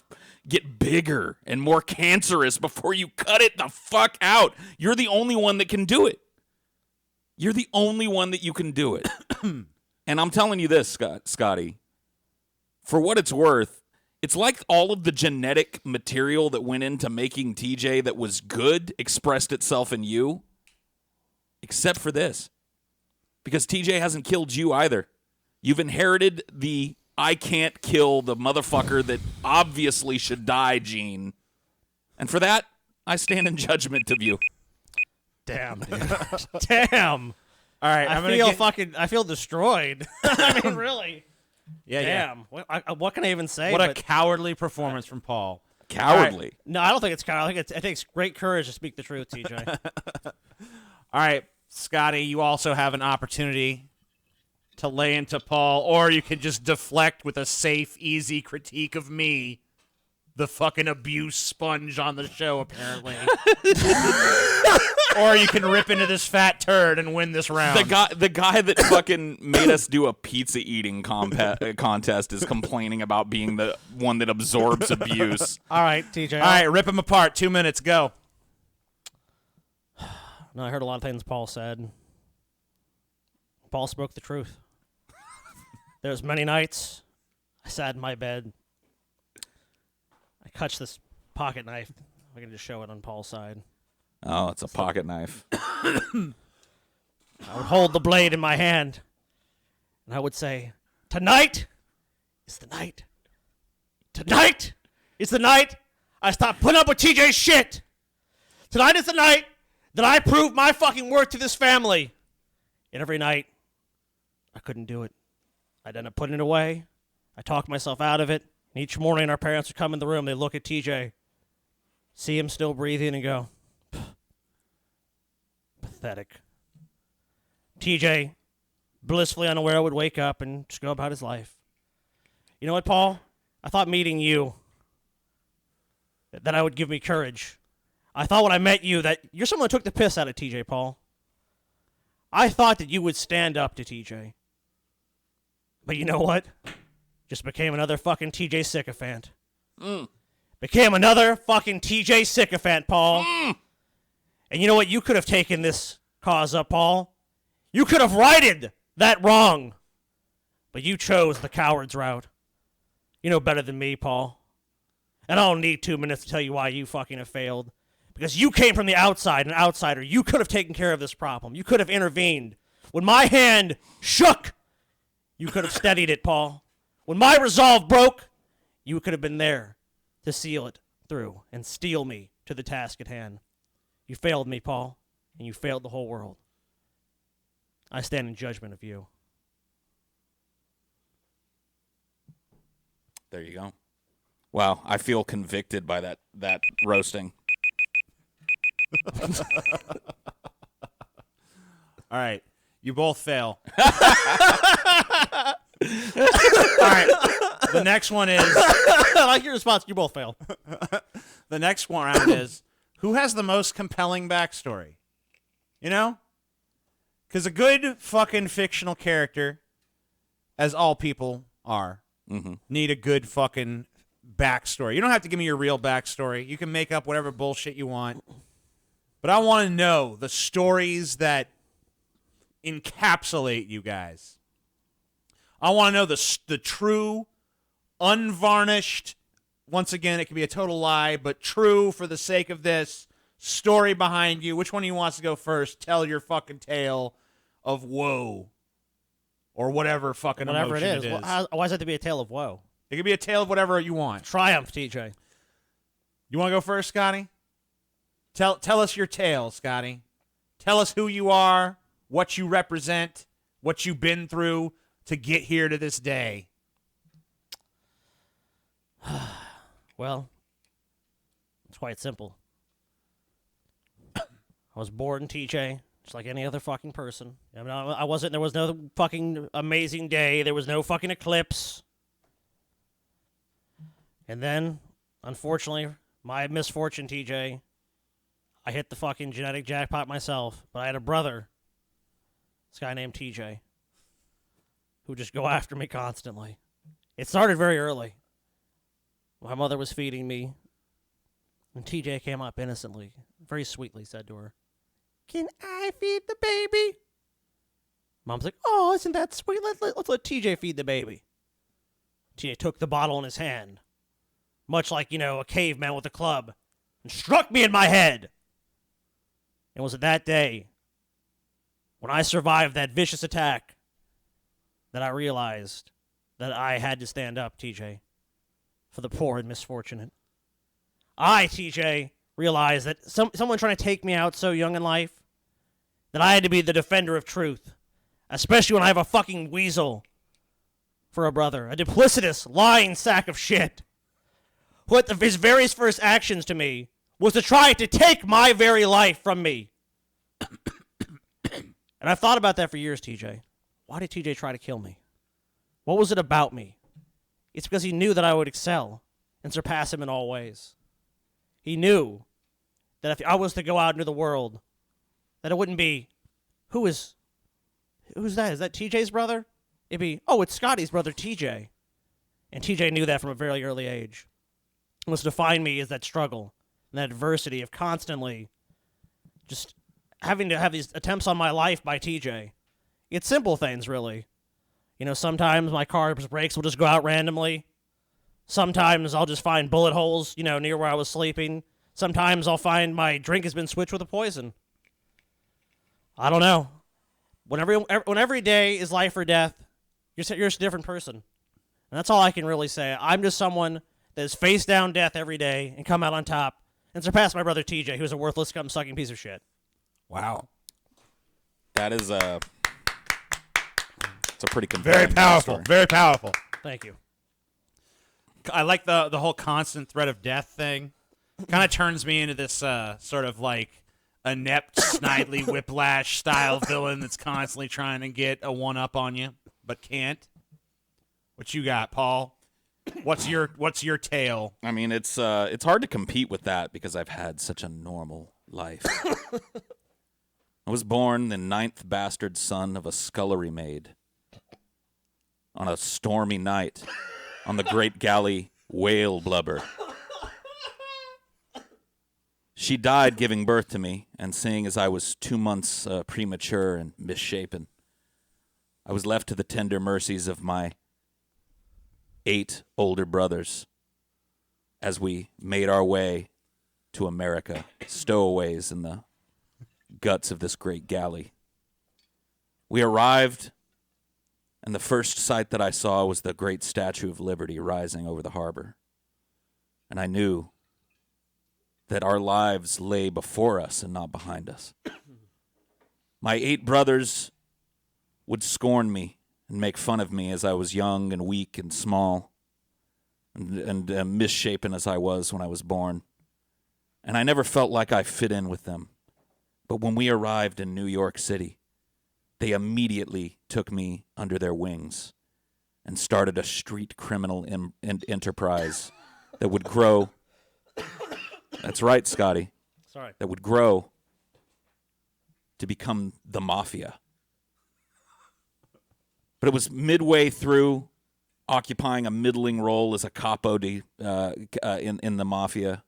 get bigger and more cancerous before you cut it the fuck out? You're the only one that can do it. You're the only one that you can do it. And I'm telling you this, Scotty, for what it's worth, it's like all of the genetic material that went into making TJ that was good expressed itself in you, except for this. Because TJ hasn't killed you either. You've inherited the I can't kill the motherfucker that obviously should die gene. And for that, I stand in judgment of you. Damn, dude. Damn. All right, I feel destroyed. I mean, really. Yeah, Damn. What can I even say? What a cowardly performance from Paul. Cowardly. Right. No, I don't think it's cowardly. I think it takes great courage to speak the truth, TJ. All right, Scotty, you also have an opportunity to lay into Paul, or you can just deflect with a safe, easy critique of me, the fucking abuse sponge on the show, apparently. Or you can rip into this fat turd and win this round. The guy that fucking made us do a pizza eating contest is complaining about being the one that absorbs abuse. All right, TJ. All right, rip him apart. 2 minutes, go. No, I heard a lot of things Paul said. Paul spoke the truth. There's many nights I sat in my bed. I clutched this pocket knife. I can just show it on Paul's side. Oh, it's a pocket knife. I would hold the blade in my hand, and I would say, tonight is the night. Tonight is the night I stop putting up with TJ's shit. Tonight is the night that I prove my fucking worth to this family. And every night, I couldn't do it. I'd end up putting it away. I talked myself out of it. And each morning, our parents would come in the room. They'd look at TJ, see him still breathing, and go, pathetic. TJ, blissfully unaware, would wake up and just go about his life. You know what, Paul? I thought meeting you, that I would give me courage. I thought when I met you that you're someone who took the piss out of TJ, Paul. I thought that you would stand up to TJ. But you know what? Just became another fucking TJ sycophant. Became another fucking TJ sycophant, Paul. And you know what? You could have taken this cause up, Paul. You could have righted that wrong. But you chose the coward's route. You know better than me, Paul. And I don't need 2 minutes to tell you why you fucking have failed. Because you came from the outside, an outsider. You could have taken care of this problem. You could have intervened. When my hand shook, you could have steadied it, Paul. When my resolve broke, you could have been there to seal it through and steel me to the task at hand. You failed me, Paul, and you failed the whole world. I stand in judgment of you. There you go. Wow, I feel convicted by that roasting. All right, you both fail. All right, the next one is... I like your response. You both fail. The next one round is, who has the most compelling backstory? You know? Because a good fucking fictional character, as all people are, need a good fucking backstory. You don't have to give me your real backstory. You can make up whatever bullshit you want. But I want to know the stories that encapsulate you guys. I want to know the true, unvarnished, once again, it could be a total lie, but true for the sake of this, story behind you. Which one of you wants to go first? Tell your fucking tale of woe. Or whatever fucking Whatever emotion it is. it is. Why does it have to be a tale of woe? It could be a tale of whatever you want. Triumph, TJ. You want to go first, Scotty? Tell us your tale, Scotty. Tell us who you are, what you represent, what you've been through to get here to this day? Well, it's quite simple. I was born TJ, just like any other fucking person. I mean, I wasn't. There was no fucking amazing day. There was no fucking eclipse. And then, unfortunately, my misfortune, TJ, I hit the fucking genetic jackpot myself. But I had a brother, this guy named TJ, who would just go after me constantly. It started very early. My mother was feeding me, and TJ came up innocently, very sweetly said to her, "Can I feed the baby?" Mom's like, "Oh, isn't that sweet? Let's let TJ feed the baby." TJ took the bottle in his hand, much like, a caveman with a club, and struck me in my head. It was that day, when I survived that vicious attack, that I realized that I had to stand up, TJ, for the poor and misfortunate. I, TJ, realized that someone trying to take me out so young in life, that I had to be the defender of truth, especially when I have a fucking weasel for a brother, a duplicitous, lying sack of shit, who at his very first actions to me was to try to take my very life from me. And I've thought about that for years, TJ. Why did TJ try to kill me? What was it about me? It's because he knew that I would excel and surpass him in all ways. He knew that if I was to go out into the world, that it wouldn't be, who's that? Is that TJ's brother? It'd be, oh, it's Scotty's brother, TJ. And TJ knew that from a very early age. And what's defined me is that struggle and that adversity of constantly just having to have these attempts on my life by TJ. It's simple things, really. Sometimes my car's brakes will just go out randomly. Sometimes I'll just find bullet holes, near where I was sleeping. Sometimes I'll find my drink has been switched with a poison. I don't know. When every day is life or death, you're a different person. And that's all I can really say. I'm just someone that has faced down death every day and come out on top and surpassed my brother TJ, who's a worthless, scum-sucking piece of shit. Wow. That is it's a pretty compelling Very powerful. story. Very powerful. Thank you. I like the whole constant threat of death thing. Kind of turns me into this sort of like inept, snidely whiplash style villain that's constantly trying to get a one-up on you, but can't. What you got, Paul? What's your tale? I mean, it's hard to compete with that because I've had such a normal life. I was born the 9th bastard son of a scullery maid on a stormy night on the great galley Whale Blubber. She died giving birth to me, and seeing as I was 2 months premature and misshapen, I was left to the tender mercies of my 8 older brothers as we made our way to America, stowaways in the guts of this great galley. We arrived, and the first sight that I saw was the great Statue of Liberty rising over the harbor. And I knew that our lives lay before us and not behind us. My 8 brothers would scorn me and make fun of me as I was young and weak and small and misshapen as I was when I was born. And I never felt like I fit in with them. But when we arrived in New York City, they immediately took me under their wings and started a street criminal enterprise that would grow. That's right, Scotty. Sorry. That would grow to become the mafia. But it was midway through occupying a middling role as a capo in the mafia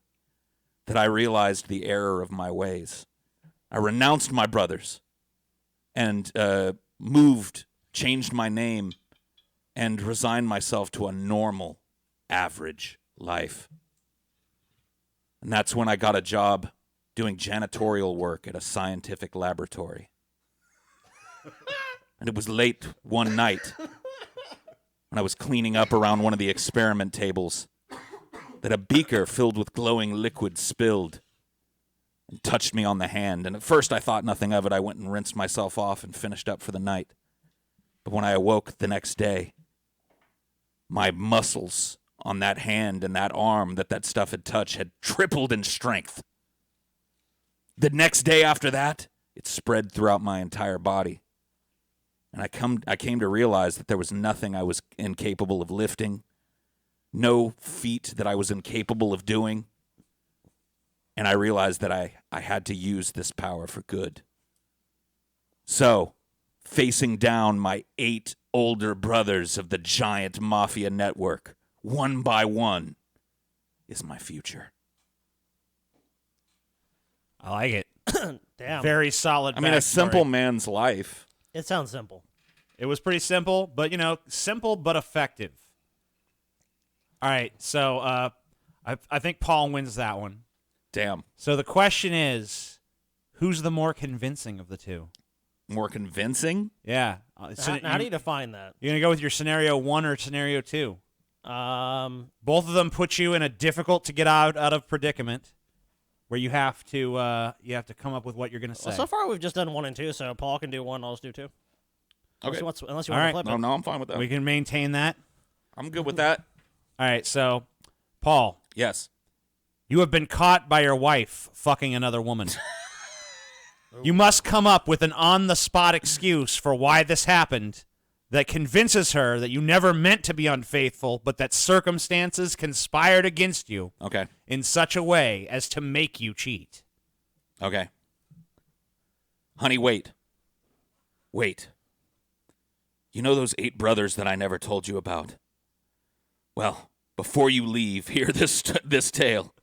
that I realized the error of my ways. I renounced my brothers and changed my name, and resigned myself to a normal, average life. And that's when I got a job doing janitorial work at a scientific laboratory. And it was late one night when I was cleaning up around one of the experiment tables that a beaker filled with glowing liquid spilled and touched me on the hand. And at first I thought nothing of it. I went and rinsed myself off and finished up for the night. But when I awoke the next day, my muscles on that hand and that arm that stuff had touched had tripled in strength. The next day after that, it spread throughout my entire body. And I came to realize that there was nothing I was incapable of lifting, no feat that I was incapable of doing. And I realized that I had to use this power for good. So, facing down my 8 older brothers of the giant mafia network, one by one, is my future. I like it. Damn. Very solid. I mean, a backstory. simple man's life. It sounds simple. It was pretty simple, but, simple but effective. All right, so I think Paul wins that one. Damn. So the question is, who's the more convincing of the two? More convincing? Yeah. How do you define that? You're going to go with your scenario 1 or scenario 2? Both of them put you in a difficult to get out of predicament where you have to come up with what you're going to say. Well, so far we've just done 1 and 2, so Paul can do 1, I'll just do 2. Okay. Unless you want right. to flip it. No, I'm fine with that. We can maintain that. I'm good with that. All right, so, Paul, Yes. you have been caught by your wife fucking another woman. You must come up with an on-the-spot excuse for why this happened that convinces her that you never meant to be unfaithful, but that circumstances conspired against you Okay. in such a way as to make you cheat. Okay. Honey, wait. Wait. You know those 8 brothers that I never told you about? Well, before you leave, hear this tale.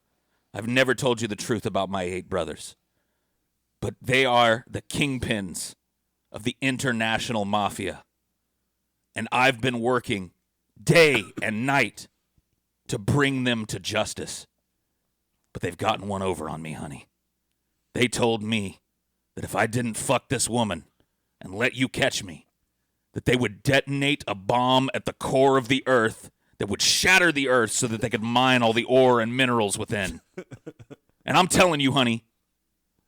I've never told you the truth about my 8 brothers. But they are the kingpins of the international mafia. And I've been working day and night to bring them to justice. But they've gotten one over on me, honey. They told me that if I didn't fuck this woman and let you catch me, that they would detonate a bomb at the core of the earth that would shatter the earth so that they could mine all the ore and minerals within. And I'm telling you, honey,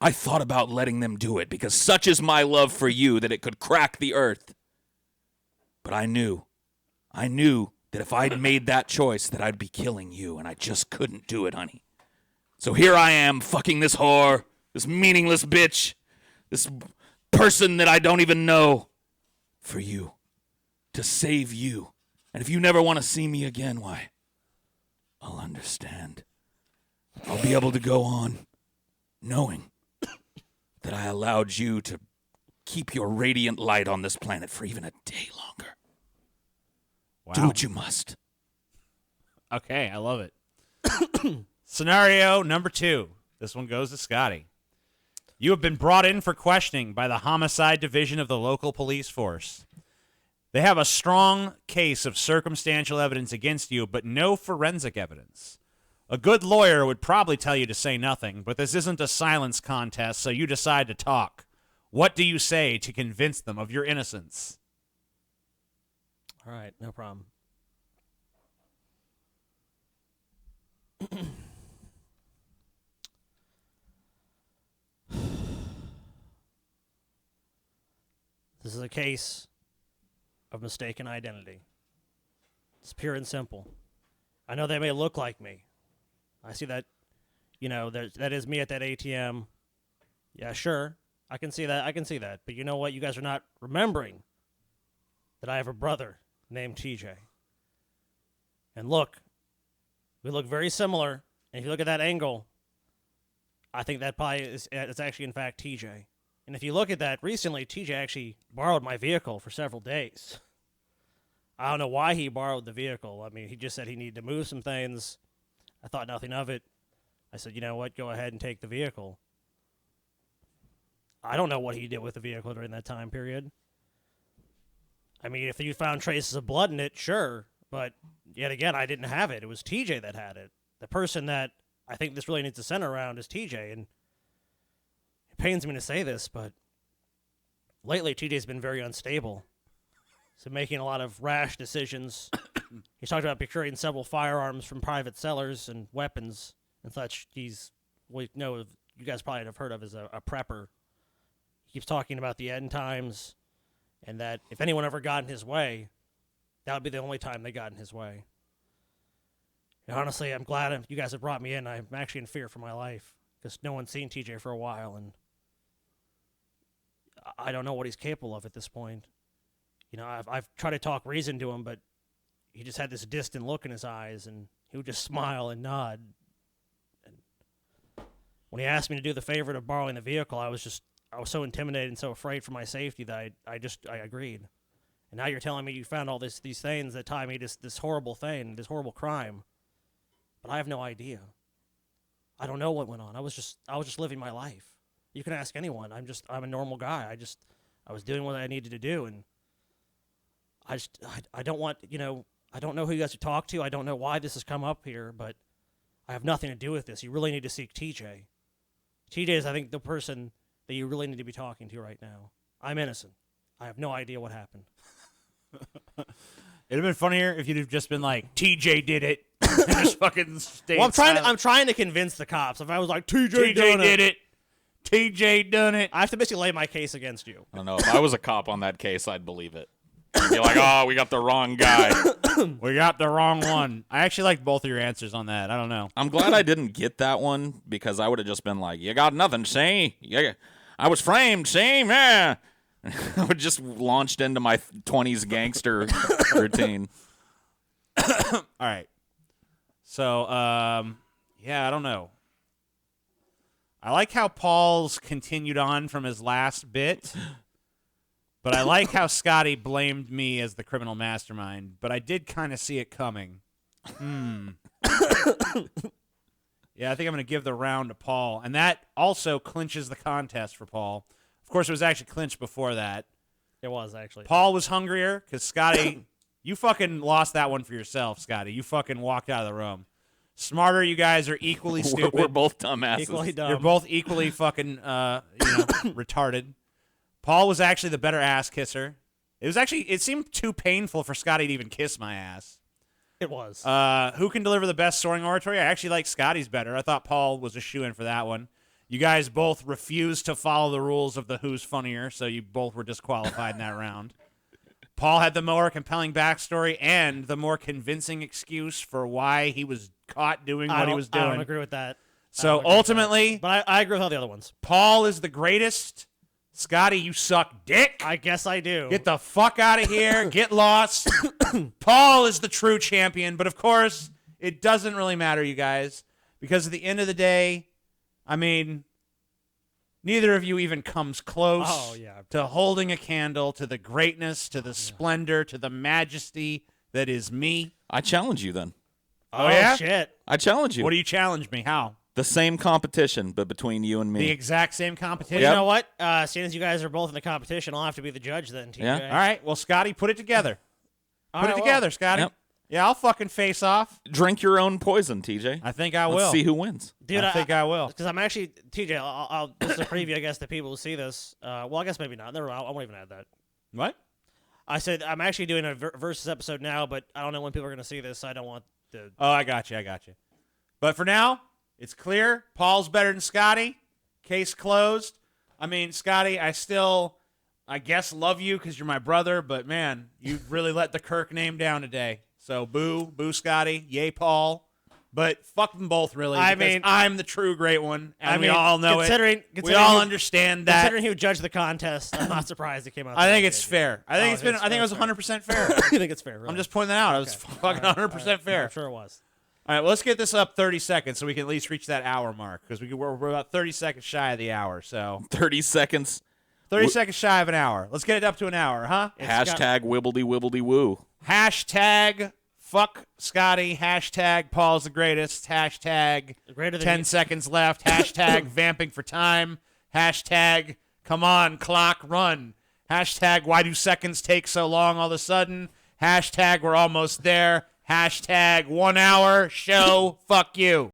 I thought about letting them do it because such is my love for you that it could crack the earth. But I knew that if I'd made that choice that I'd be killing you, and I just couldn't do it, honey. So here I am fucking this whore, this meaningless bitch, this person that I don't even know, for you, to save you. And if you never want to see me again, why, I'll understand. I'll be able to go on knowing that I allowed you to keep your radiant light on this planet for even a day longer. Wow. Do what you must. Okay, I love it. Scenario number 2. This one goes to Scotty. You have been brought in for questioning by the homicide division of the local police force. They have a strong case of circumstantial evidence against you, but no forensic evidence. A good lawyer would probably tell you to say nothing, but this isn't a silence contest, so you decide to talk. What do you say to convince them of your innocence? All right, no problem. This is a case of mistaken identity. It's pure and simple. I know they may look like me. I see that, that is me at that ATM. Yeah, sure. I can see that. But you know what? You guys are not remembering that I have a brother named TJ. And look, we look very similar. And if you look at that angle, I think that probably it's actually, in fact, TJ. And if you look at that, recently, TJ actually borrowed my vehicle for several days. I don't know why he borrowed the vehicle. I mean, he just said he needed to move some things. I thought nothing of it. I said, you know what, go ahead and take the vehicle. I don't know what he did with the vehicle during that time period. I mean, if you found traces of blood in it, sure. But yet again, I didn't have it. It was TJ that had it. The person that I think this really needs to center around is TJ. And it pains me to say this, but lately TJ's been very unstable. So making a lot of rash decisions. He's talked about procuring several firearms from private sellers and weapons and such. You guys probably have heard of as a prepper. He keeps talking about the end times and that if anyone ever got in his way, that would be the only time they got in his way. And honestly, I'm glad you guys have brought me in. I'm actually in fear for my life because no one's seen TJ for a while, and I don't know what he's capable of at this point. You know, I've tried to talk reason to him, but he just had this distant look in his eyes, and he would just smile and nod. And when he asked me to do the favor of borrowing the vehicle, I was so intimidated and so afraid for my safety that I agreed. And now you're telling me you found all these things that tie me to this horrible thing, this horrible crime. But I have no idea. I don't know what went on. I was just living my life. You can ask anyone. I'm a normal guy. I was doing what I needed to do, and I don't want, I don't know who you guys to talk to. I don't know why this has come up here, but I have nothing to do with this. You really need to seek TJ. TJ is, I think, the person that you really need to be talking to right now. I'm innocent. I have no idea what happened. It'd have been funnier if you'd have just been like, TJ did it. And just fucking stayed Well, silent. I'm trying to convince the cops. If I was like, TJ did it. TJ done it. I have to basically lay my case against you. I don't know. If I was a cop on that case, I'd believe it. I'd be like, oh, we got the wrong guy. We got the wrong one. I actually like both of your answers on that. I don't know. I'm glad I didn't get that one because I would have just been like, you got nothing, see? Yeah, I was framed, see? Yeah. I would just launched into my 20s gangster routine. All right. So, yeah, I don't know. I like how Paul's continued on from his last bit, but I like how Scotty blamed me as the criminal mastermind, but I did kind of see it coming. Yeah, I think I'm going to give the round to Paul, and that also clinches the contest for Paul. Of course, it was actually clinched before that. It was, actually. Paul was hungrier because Scotty, you fucking lost that one for yourself, Scotty. You fucking walked out of the room. Smarter, you guys are equally stupid. We're both dumbasses. Equally dumb. You're both equally fucking, retarded. Paul was actually the better ass kisser. It seemed too painful for Scotty to even kiss my ass. It was. Who can deliver the best soaring oratory? I actually like Scotty's better. I thought Paul was a shoo-in for that one. You guys both refused to follow the rules of the Who's Funnier, so you both were disqualified in that round. Paul had the more compelling backstory and the more convincing excuse for why he was caught doing what he was doing. I don't agree with that. So ultimately, but I agree with all the other ones. Paul is the greatest. Scotty, you suck dick. I guess I do. Get the fuck out of here. Get lost. Paul is the true champion. But, of course, it doesn't really matter, you guys, because at the end of the day, I mean, neither of you even comes close to holding a candle to the greatness, to the splendor, to the majesty that is me. I challenge you then. Oh, yeah? Shit. I challenge you. What do you challenge me? How? The same competition, but between you and me. The exact same competition? You know what? Seeing as you guys are both in the competition, I'll have to be the judge then, TJ. Yeah. All right. Well, Scotty, put it together. Put it together, Scotty. Yep. Yeah, I'll fucking face off. Drink your own poison, TJ. I think I will. Let's see who wins. Dude, I think I will. Because I'm actually, TJ, I'll this is a preview, I guess, to people who see this. Well, I guess maybe not. Never mind. I won't even add that. What? I said I'm actually doing a versus episode now, but I don't know when people are going to see this, so I don't want to. Oh, I got you. But for now, it's clear. Paul's better than Scotty. Case closed. I mean, Scotty, I guess, love you because you're my brother, but, man, you really let the Kirk name down today. So, boo, Scotty, yay, Paul. But fuck them both, really. I because mean, I'm the true great one, and we all know it. We all understand that. Considering who judged the contest, I'm not surprised it came out. I think it's fair. I think it was 100% fair. You think it's fair? Really? I'm just pointing that out. It was fucking 100% fair. I'm sure it was. All right, well, let's get this up 30 seconds so we can at least reach that hour mark because we're about 30 seconds shy of the hour. So 30 seconds. 30 seconds shy of an hour. Let's get it up to an hour, huh? Hashtag wibbledy woo. Hashtag fuck Scotty. Hashtag Paul's the greatest. Hashtag 10 seconds left. Hashtag vamping for time. Hashtag come on, clock, run. Hashtag why do seconds take so long all of a sudden? Hashtag we're almost there. Hashtag 1 hour show. Fuck you.